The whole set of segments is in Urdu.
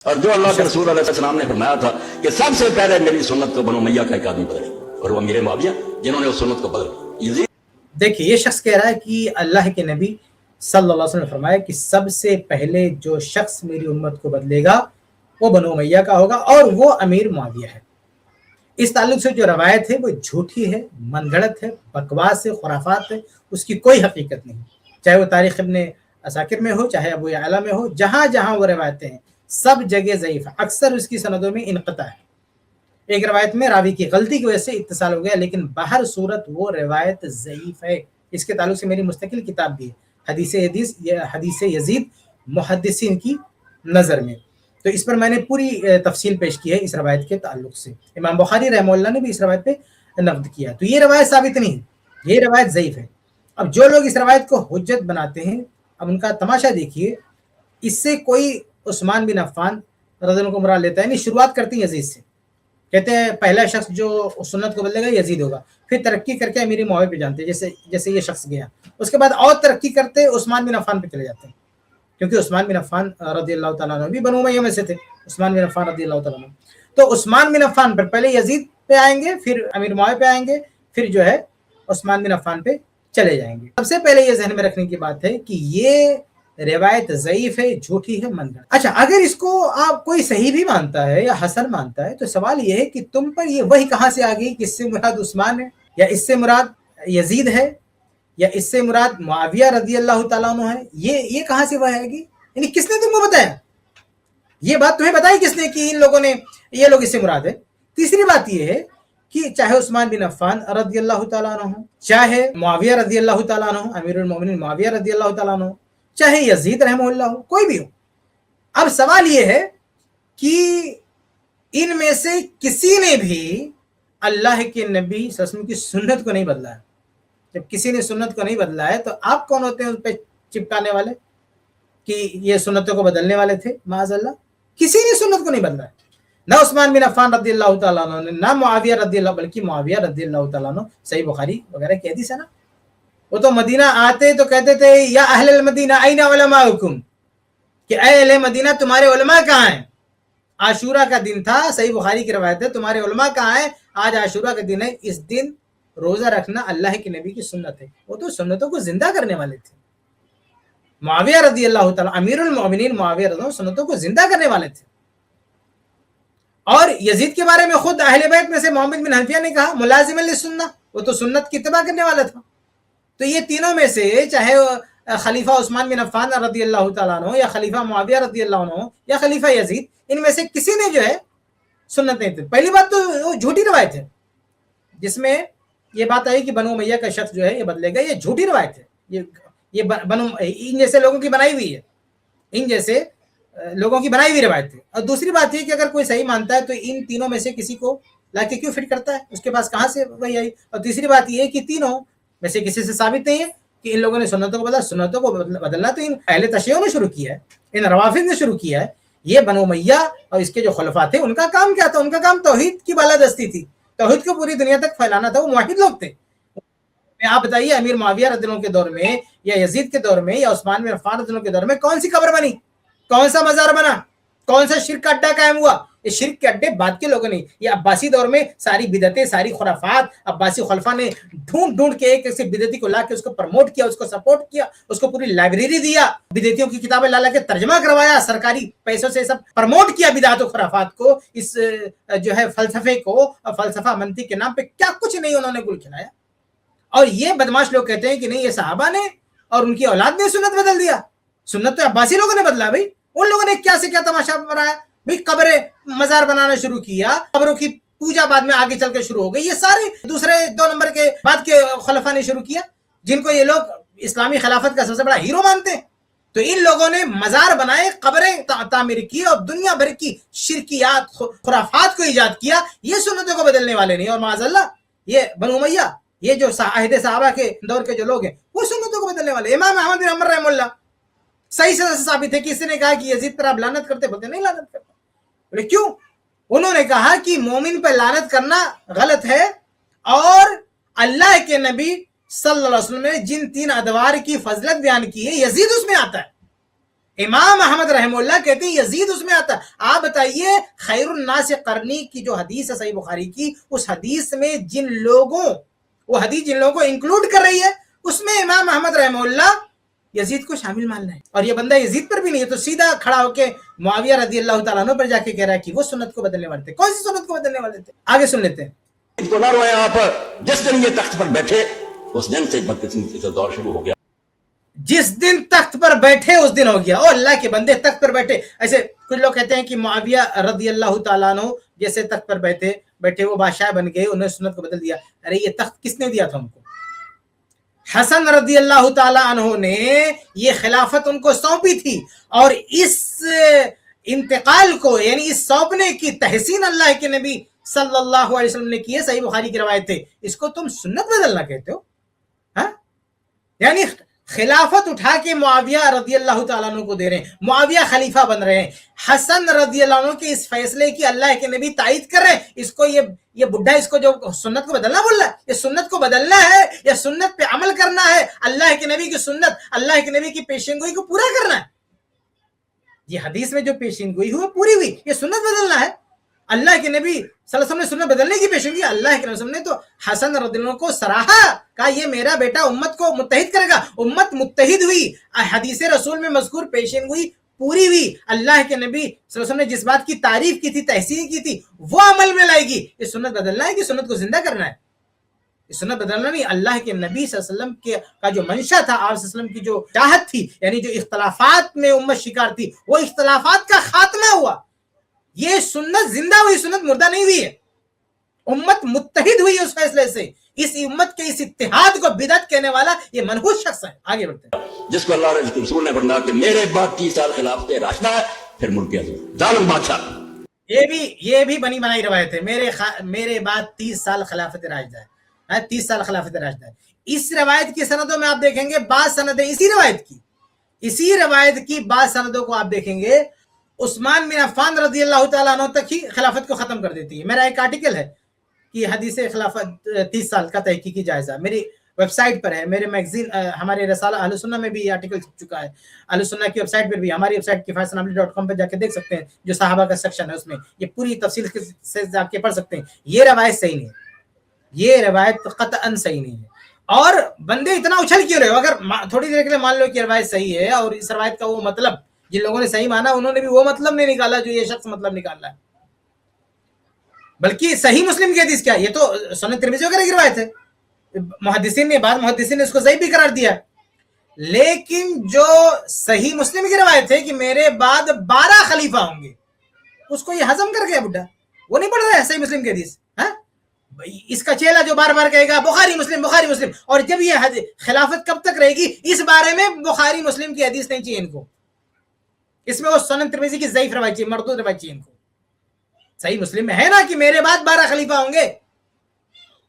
اور جو اللہ کے رسول علیہ السلام نے فرمایا تھا کہ سب سے پہلے میری سنت کو بنو امیہ کا ایک آدمی بدلے اور وہ امیر معاویہ جنہوں نے اس سنت کو بدل. دیکھیے یہ شخص کہہ رہا ہے کہ اللہ کے نبی صلی اللہ علیہ وسلم نے فرمایا کہ سب سے پہلے جو شخص میری امت کو بدلے گا وہ بنو امیہ کا ہوگا اور وہ امیر معاویہ ہے. اس تعلق سے جو روایت ہے وہ جھوٹی ہے، من گھڑت ہے، بکواس ہے، خرافات ہے، اس کی کوئی حقیقت نہیں، چاہے وہ تاریخ ابن عساکر میں ہو چاہے ابو یعلا میں ہو، جہاں جہاں وہ روایتیں ہیں سب جگہ ضعیف ہے، اکثر اس کی سندوں میں انقطاع ہے. ایک روایت میں راوی کی غلطی کی وجہ سے اتصال ہو گیا، لیکن باہر صورت وہ روایت ضعیف ہے. اس کے تعلق سے میری مستقل کتاب بھی ہے، حدیث یزید محدثین کی نظر میں. تو اس پر میں نے پوری تفصیل پیش کی ہے اس روایت کے تعلق سے. امام بخاری رحمہ اللہ نے بھی اس روایت پہ نقد کیا. تو یہ روایت ثابت نہیں ہے، یہ روایت ضعیف ہے. اب جو لوگ اس روایت کو حجت بناتے ہیں، اب ان کا تماشا دیکھیے. اس سے کوئی عثمان بن عفان رضی اللہ عنہ کو مراد لیتا ہے، یعنی شروعات کرتی ہیں یزید سے، کہتے ہیں پہلا شخص جو سنت کو بدلے گا یزید ہوگا، پھر ترقی کر کے امیر معاویہ پہ جانتے ہیں جیسے یہ شخص گیا، اس کے بعد اور ترقی کرتے عثمان بن عفان پہ چلے جاتے ہیں، کیونکہ عثمان بن عفان رضی اللہ تعالیٰ عنہ بھی بنو امیہ میں سے تھے. عثمان بن عفان رضی اللہ تعالیٰ عنہ، تو عثمان بن عفان پر پہلے یزید پہ آئیں گے، پھر امیر معاویہ پہ آئیں گے، پھر جو ہے عثمان بن عفان پہ چلے جائیں گے. سب سے پہلے یہ ذہن میں رکھنے کی بات ہے کہ یہ روایت ضعیف ہے، جھوٹی ہے، من گھڑت. اچھا اگر اس کو آپ کوئی صحیح بھی مانتا ہے یا حسن مانتا ہے تو سوال یہ ہے کہ تم پر یہ وحی کہاں سے آ گئی کہ اس سے مراد عثمان ہے یا اس سے مراد یزید ہے یا اس سے مراد معاویہ رضی اللہ تعالیٰ عنہ ہے؟ یہ کہاں سے وحی آئے گی؟ یعنی کس نے تم کو بتایا؟ یہ بات تمہیں بتائی کس نے کہ ان لوگوں نے یہ لوگ اس سے مراد ہے؟ تیسری بات یہ ہے کہ چاہے عثمان بن عفان رضی اللہ تعالیٰ عنہ ہو، چاہے معاویہ رضی اللہ تعالیٰ عنہ، امیر المومنین معاویہ رضی اللہ تعالیٰ عنہ، چاہے یزید رحمہ اللہ ہو، کوئی بھی ہو، اب سوال یہ ہے کہ ان میں سے کسی نے بھی اللہ کے نبی صلی اللہ علیہ وسلم کی سنت کو نہیں بدلا ہے. جب کسی نے سنت کو نہیں بدلا ہے تو آپ کون ہوتے ہیں اس پہ چپکانے والے کہ یہ سنتوں کو بدلنے والے تھے؟ معاذ اللہ، کسی نے سنت کو نہیں بدلا ہے، نہ عثمان بن عفان رضی اللہ تعالیٰ عنہ نے، نہ معاویہ رضی اللہ، بلکہ معاویہ رضی اللہ تعالیٰ عنہ صحیح بخاری وغیرہ کی حدیث ہے نا، وہ تو مدینہ آتے تو کہتے تھے یا اہل المدینہ این علماءکم، کہ اے اہل مدینہ تمہارے علماء کہاں ہیں؟ عاشورہ کا دن تھا، صحیح بخاری کی روایت ہے، تمہارے علماء کہاں ہیں؟ آج عاشورہ کا دن ہے، اس دن روزہ رکھنا اللہ کے نبی کی سنت ہے. وہ تو سنتوں کو زندہ کرنے والے تھے. معاویہ رضی اللہ تعالیٰ امیر المومنین معاویہ رضی اللہ سنتوں کو زندہ کرنے والے تھے. اور یزید کے بارے میں خود اہل بیت میں سے محمد بن حنفیہ نے کہا ملازم للسنہ، وہ تو سنت کی اتباع کرنے والا تھا. تو یہ تینوں میں سے چاہے خلیفہ عثمان بن عفان رضی اللہ تعالیٰ عنہ یا خلیفہ معاویہ رضی اللہ عنہ یا خلیفہ یزید، ان میں سے کسی نے جو ہے سنت نہیں تھی. پہلی بات تو وہ جھوٹی روایت ہے جس میں یہ بات آئی کہ بنو امیہ کا شخص جو ہے یہ بدلے گا، یہ جھوٹی روایت ہے، یہ ان جیسے لوگوں کی بنائی ہوئی ہے، ان جیسے لوگوں کی بنائی ہوئی روایت ہے. اور دوسری بات یہ کہ اگر کوئی صحیح مانتا ہے تو ان تینوں میں سے کسی کو لا کے کیوں فٹ کرتا ہے؟ اس کے پاس کہاں سے وہی آئی؟ اور تیسری بات یہ ہے کہ تینوں میں سے کسی سے ثابت نہیں ہے کہ ان لوگوں نے سنتوں کو بدلا. سنتوں کو بدلنا تو ان اہل تشیع نے شروع کیا ہے، ان روافض نے شروع کیا ہے. یہ بنو امیہ اور اس کے جو خلفاء تھے ان کا کام کیا تھا؟ ان کا کام توحید کی بالادستی تھی، توحید کو پوری دنیا تک پھیلانا تھا. وہ موحد لوگ تھے. آپ بتائیے امیر معاویہ رضی اللہ عنہ کے دور میں یا یزید کے دور میں یا عثمان بن عفان رضی اللہ عنہ کے دور میں کون سی قبر بنی؟ کون سا مزار بنا؟ کون سا شرک کا اڈا قائم ہوا؟ یہ شرک کے اڈے بعد کے لوگوں نے، یہ عباسی دور میں ساری بدعتیں، ساری خرافات عباسی خلفاء نے ڈھونڈ کے ایک ایسے بدعتی کو لا کے اس کو پروموٹ کیا، اس کو سپورٹ کیا، اس کو پوری لائبریری دیا، بدعتیوں کی کتابیں لا کے ترجمہ کروایا، سرکاری پیسوں سے سب پروموٹ کیا بدعت و خرافات کو، اس جو ہے فلسفے کو، فلسفہ منطق کے نام پہ کیا کچھ نہیں انہوں نے گل کھلایا. اور یہ بدماش لوگ کہتے ہیں کہ نہیں یہ صحابہ نے اور ان کی اولاد نے سنت بدل دیا. سنت تو عباسی لوگوں نے بدلا. بھائی ان لوگوں نے کیا سے کیا تماشا بنایا؟ بھائی قبریں مزار بنانا شروع کیا، قبروں کی پوجا بعد میں آگے چل کے شروع ہو گئی. یہ سارے دوسرے 2 نمبر کے بعد کے خلفاء نے شروع کیا، جن کو یہ لوگ اسلامی خلافت کا سب سے بڑا ہیرو مانتے ہیں. تو ان لوگوں نے مزار بنائے، قبریں تعمیر کی اور دنیا بھر کی شرکیات خرافات کو ایجاد کیا. یہ سنتوں کو بدلنے والے نہیں. اور معاذ اللہ یہ بنو امیہ، یہ جو عہد صحابہ کے دور کے جو لوگ ہیں وہ سنتوں کو بدلنے والے. امام احمد بن حنبل رحمہ اللہ صحیح سے ثابت ہے کہ کسی نے کہا کہ یزید پر آپ لعنت کرتے، بولتے نہیں لعنت کرتا. بولے کیوں؟ انہوں نے کہا کہ مومن پہ لعنت کرنا غلط ہے، اور اللہ کے نبی صلی اللہ علیہ وسلم نے جن 3 ادوار کی فضلت بیان کی ہے یزید اس میں آتا ہے. امام احمد رحمہ اللہ کہتے ہیں یزید اس میں آتا ہے. آپ بتائیے خیر الناس قرنی کی جو حدیث ہے صحیح بخاری کی، اس حدیث میں جن لوگوں کو انکلوڈ کر رہی ہے، اس میں امام احمد رحمہ اللہ یزید کو شامل مان رہے ہیں. اور یہ بندہ یزید پر بھی نہیں ہے، تو سیدھا کھڑا ہو کے معاویہ رضی اللہ تعالیٰ عنہ پر جا کے کہہ رہا ہے کہ وہ سنت کو بدلنے والے تھے. کون سی سنت کو بدلنے والے تھے؟ آگے سن لیتے ہیں. ان کو نہ روئے آپ، جس دن یہ تخت پر بیٹھے اس دن سے بدقسمتی کا دور شروع ہو گیا. جس دن تخت پر بیٹھے اس دن ہو گیا. او اللہ کے بندے، تخت پر بیٹھے. ایسے کچھ لوگ کہتے ہیں کہ معاویہ رضی اللہ تعالیٰ عنہ جیسے تخت پر بیٹھے وہ بادشاہ بن گئے، انہوں نے سنت کو بدل دیا. ارے یہ تخت کس نے دیا تھا ان کو؟ حسن رضی اللہ تعالیٰ عنہ نے یہ خلافت ان کو سونپی تھی، اور اس انتقال کو یعنی اس سونپنے کی تحسین اللہ کے نبی صلی اللہ علیہ وسلم نے کی ہے. صحیح بخاری کی روایت ہے. اس کو تم سنت بدلنا کہتے ہو؟ ہاں، یعنی خلافت اٹھا کے معاویہ رضی اللہ تعالیٰ عنہ کو دے رہے ہیں، معاویہ خلیفہ بن رہے ہیں. حسن رضی اللہ عنہ کے اس فیصلے کی اللہ کے نبی تائید کر رہے ہیں. اس کو یہ بڈھا اس کو جو سنت کو بدلنا بول رہا ہے، یہ سنت کو بدلنا ہے یا سنت پہ عمل کرنا ہے؟ اللہ کے نبی کی سنت، اللہ کے نبی کی پیشین گوئی کو پورا کرنا ہے. یہ حدیث میں جو پیشین گوئی ہوئی پوری ہوئی، یہ سنت بدلنا ہے. اللہ کے نبی صلی اللہ علیہ وسلم نے سنت بدلنے کی پیشین گوئی. اللہ کے رسول نے تو حسن رضی اللہ عنہ کو سراہا، کہا یہ میرا بیٹا امت کو متحد کرے گا. امت متحد ہوئی، حدیث رسول میں مذکور پیشین گوئی پوری ہوئی. اللہ کے نبی صلی اللہ علیہ وسلم نے جس بات کی تعریف کی تھی، تحسین کی تھی، وہ عمل میں لائے گی. یہ سنت بدلنا ہے کہ سنت کو زندہ کرنا ہے؟ یہ سنت بدلنا نہیں. اللہ کے نبی صلی اللہ علیہ وسلم کا جو منشا تھا، آپ صلی اللہ علیہ وسلم کی جو چاہت تھی، یعنی جو اختلافات میں امت شکار تھی، وہ اختلافات کا خاتمہ ہوا. یہ سنت زندہ ہوئی، سنت مردہ نہیں ہوئی ہے. امت متحد ہوئی اس فیصلے سے. اس امت کے اس اتحاد کو بدعت کہنے والا یہ منحوس شخص ہے. آگے بڑھتے ہیں. جس کو اللہ کے رسول نے فرمایا کہ میرے بعد 30 سال خلافت راشدہ ہے، پھر ملک عظیم ظالم بادشاہ. یہ بھی بنی بنائی روایت ہے. میرے بعد 30 سال خلافت راشدہ ہے، 30 سال خلافت راشدہ ہے. اس روایت کی سندوں میں آپ دیکھیں گے بعض سندیں اسی روایت کی بعض سندوں کو آپ دیکھیں گے عثمان بن عفان رضی اللہ تعالیٰ عنہ تک ہی خلافت کو ختم کر دیتی ہے. میرا ایک آرٹیکل ہے کہ حدیث خلافت 30 سال کا تحقیقی جائزہ میری ویب سائٹ پر ہے. میرے میگزین ہمارے رسالہ اہل سنہ میں بھی یہ آرٹیکل چھپ چکا ہے. اہل سنہ کی ویب سائٹ پر بھی، ہماری ویب سائٹ kifayatanamli.com پہ جا کے دیکھ سکتے ہیں. جو صحابہ کا سیکشن ہے اس میں یہ پوری تفصیل سے جا کے پڑھ سکتے ہیں. یہ روایت صحیح نہیں ہے، یہ روایت قطعاً صحیح نہیں ہے. اور بندے اتنا اچھل کیوں رہے ہو؟ اگر تھوڑی دیر کے لیے مان لو کہ روایت صحیح ہے، اور اس روایت کا وہ مطلب جن لوگوں نے صحیح مانا انہوں نے بھی وہ مطلب نہیں نکالا جو یہ شخص مطلب نکال رہا ہے، بلکہ صحیح مسلم کی حدیث کیا، یہ تو سنن ترمذی وغیرہ کی روایت ہے. محدثین نے اس کو صحیح بھی قرار دیا. لیکن جو صحیح مسلم کی روایت ہے کہ میرے بعد 12 خلیفہ ہوں گے، اس کو یہ ہضم کر گیا بڈھا، وہ نہیں پڑھ رہا ہے صحیح مسلم کی حدیث. اس کا چیلا جو بار بار کہے گا بخاری مسلم، اور جب یہ خلافت کب تک رہے گی اس بارے میں بخاری مسلم کی حدیث نہیں چاہیے ان کو. اس میں وہ سنن ترمذی کی ضعیف روایت چاہیے، مردود روایت چاہیے ان کو. صحیح مسلم میں ہے نا کہ میرے بعد 12 خلیفہ ہوں گے.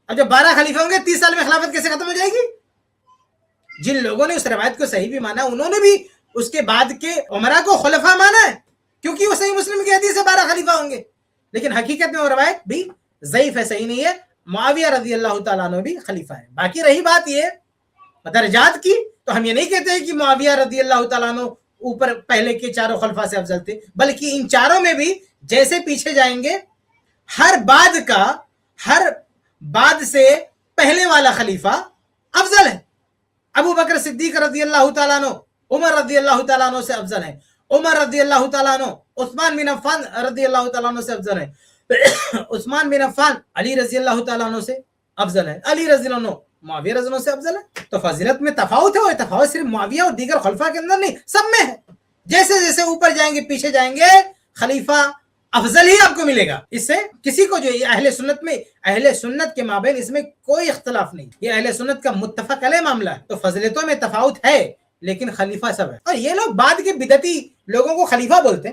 اب جب 12 خلیفہ ہوں گے 30 سال میں خلافت کیسے ختم ہو جائے گی؟ جن لوگوں نے اس روایت کو صحیح بھی مانا انہوں نے بھی اس کے بعد کے عمرہ کو خلفاء مانا ہے، کیونکہ وہ صحیح مسلم کی حدیث سے 12 خلیفہ ہوں گے. لیکن حقیقت میں وہ روایت بھی ضعیف ہے، صحیح نہیں ہے. معاویہ رضی اللہ تعالیٰ عنہ بھی خلیفہ ہے. باقی رہی بات یہ درجات کی، تو ہم یہ نہیں کہتے کہ معاویہ رضی اللہ تعالیٰ عنہ اوپر پہلے کے چاروں خلفاء سے افضل تھے، بلکہ ان چاروں میں بھی جیسے پیچھے جائیں گے ہر بعد سے پہلے والا خلیفہ افضل ہے. ابو بکر صدیق رضی اللہ تعالیٰ عنہ عمر رضی اللہ تعالیٰ عنہ سے افضل ہے. عمر رضی اللہ تعالیٰ عنہ عثمان بن عفان رضی اللہ تعالیٰ عنہ سے افضل ہے. عثمان بن عفان علی رضی اللہ تعالیٰ عنہ سے افضل ہے. علی رضی اللہ عنہ معاویہ رضی اللہ عنہ سے افضل ہے. تو فضیلت میں تفاوت ہے، اور تفاوت صرف معاویہ اور دیگر خلفاء کے اندر نہیں، سب میں ہے. جیسے جیسے اوپر جائیں گے پیچھے جائیں گے خلیفہ افضل ہی آپ کو ملے گا. اس سے کسی کو جو اہل سنت کے مابین اس میں کوئی اختلاف نہیں، یہ اہل سنت کا متفق علیہ معاملہ ہے. تو فضیلتوں میں تفاوت ہے لیکن خلیفہ سب ہے. اور یہ لوگ بعد کے بدعتی لوگوں کو خلیفہ بولتے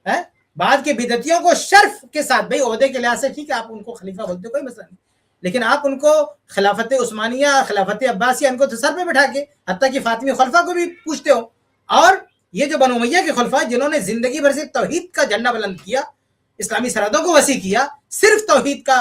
ہیں، بعد کے بدعتیوں کو شرف کے ساتھ، بھائی عہدے کے لحاظ سے ٹھیک ہے آپ ان کو خلیفہ بولتے کوئی مسئلہ نہیں، لیکن آپ ان کو خلافت عثمانیہ، خلافت عباسیہ ان کو تو سر پہ بٹھا کے حتیٰ کہ فاطمی خلفاء کو بھی پوچھتے ہو. اور یہ جو بنو امیہ کے خلفاء جنہوں نے زندگی بھر سے توحید کا جھنڈا بلند کیا، اسلامی سرحدوں کو وسیع کیا، صرف توحید کا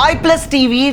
i+TV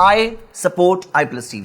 I support i+TV।